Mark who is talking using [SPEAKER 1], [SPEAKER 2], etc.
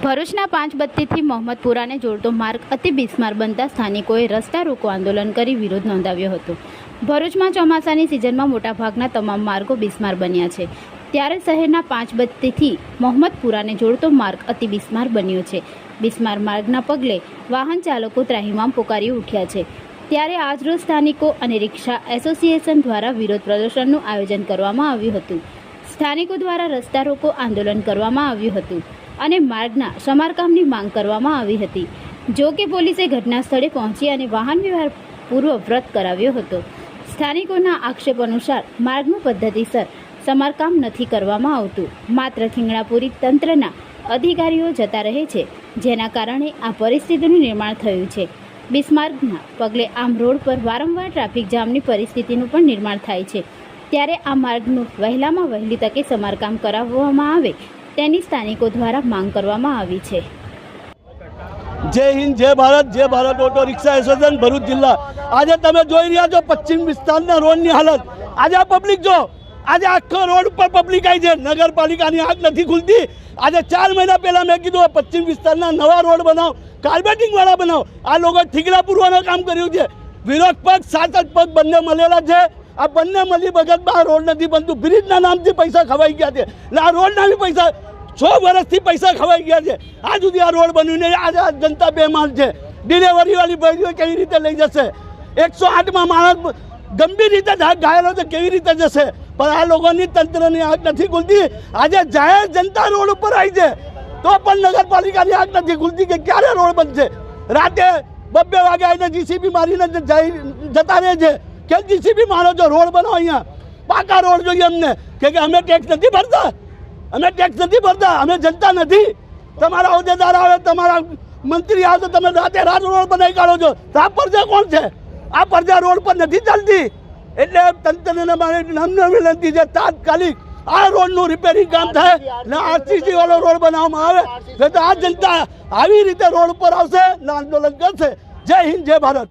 [SPEAKER 1] ભરૂચના પાંચબત્તીથી મોહમ્મદપુરાને જોડતો માર્ગ અતિ બિસ્માર બનતા સ્થાનિકોએ રસ્તા રોકો આંદોલન કરી વિરોધ નોંધાવ્યો હતો। ભરૂચમાં ચોમાસાની સિઝનમાં મોટાભાગના તમામ માર્ગો બિસ્માર બન્યા છે, ત્યારે શહેરના પાંચબત્તીથી મોહમ્મદપુરાને જોડતો માર્ગ અતિ બિસ્માર બન્યો છે। બિસ્માર માર્ગના પગલે વાહન ચાલકો ત્રાહિમામ પોકારી ઉઠ્યા છે, ત્યારે આજરોજ સ્થાનિકો અને રિક્ષા એસોસિએશન દ્વારા વિરોધ પ્રદર્શનનું આયોજન કરવામાં આવ્યું હતું। સ્થાનિકો દ્વારા રસ્તા રોકો આંદોલન કરવામાં આવ્યું હતું અને માર્ગના સમારકામની માંગ કરવામાં આવી હતી। જો કે પોલીસે ઘટના સ્થળે પહોંચી અને વાહન વ્યવહાર પૂર્વવ્રત કરાવ્યો હતો। સ્થાનિકોના આક્ષેપ અનુસાર માર્ગનું પદ્ધતિસર સમારકામ નથી કરવામાં આવતું, માત્ર થીંગણાપુરી તંત્રના અધિકારીઓ જતા રહે છે, જેના કારણે આ પરિસ્થિતિનું નિર્માણ થયું છે। બિસ્માર્ગના પગલે આમ રોડ પર વારંવાર ટ્રાફિક જામની પરિસ્થિતિનું પણ નિર્માણ થાય છે, ત્યારે આ માર્ગનું વહેલામાં વહેલી તકે સમારકામ કરાવવામાં આવે તેની સ્થાનિકો દ્વારા માંગ કરવામાં આવી છે।
[SPEAKER 2] जय हिंद, जय Bharat auto rickshaw association Bharuch जिल्ला। आज તમે જોઈ રહ્યા છો પશ્ચિમ વિસ્તારના રોડની હાલત। આજે આ પબ્લિક જો આજે આખો રોડ પર પબ્લિક આવી છે, નગરપાલિકાની આંખ નથી ખુલતી। આજે 4 મહિના પહેલા મેં કીધું પશ્ચિમ વિસ્તારના નવા રોડ બનાવો, કાર્બેટિંગ વાળા બનાવો। આ લોકો ઠીકરા પૂરવાનું કામ કર્યું છે। વિરોધ પક્ષ સાત જ પક્ષ બંને મળેલા છે। આ બંને મળી બગતમાં રોડ નથી બનતું, બ્રિજના નામથી પૈસા ખવાઈ ગયા છે, એટલે આ રોડના બી પૈસા 6 વર્ષથી પૈસા ખવાઈ ગયા છે। આ સુધી આ રોડ બન્યું નહીં। આજે આ જનતા બેમાન છે। ડિલિવરી વાળી ભાઈઓ કેવી રીતે લઈ જશે? 108માં માણસ ગંભીર રીતે ઘાયલ હોય તો કેવી રીતે જશે? પણ આ લોકોની તંત્રની આંખ નથી ખુલતી। આજે જાહેર જનતા રોડ ઉપર આવી છે તો પણ નગરપાલિકાની આંખ નથી ખુલતી કે ક્યારે રોડ બનશે। રાતે 2 વાગે આવીને જીસીબી મારીને જતા રહે છે કે જીસીબી મારો જો રોડ બનાવો, અહીંયા પાકા રોડ જોઈએ અમને કે અમે ટેક્સ નથી ભરતા, અમે ટેક્સ નથી ભરતા, અમે જનતા નથી। તમારા હોદ્દેદાર આવે, તમારા મંત્રી આવે તો તમે રાતે રાત રોડ બનાવી કાઢો છો, તો આ પ્રજા કોણ છે? આ પ્રજા રોડ પર નથી ચાલતી। એટલે તંત્રને મારી નમ્ર વિનંતી છે, તાત્કાલિક આ રોડનું રિપેરિંગ કામ થાય ને આરસીસી વાળો રોડ બનાવવામાં આવે, તો આ જનતા આવી રીતે રોડ પર આવશે ને આંદોલન કરશે। જય હિન્દ, જય ભારત।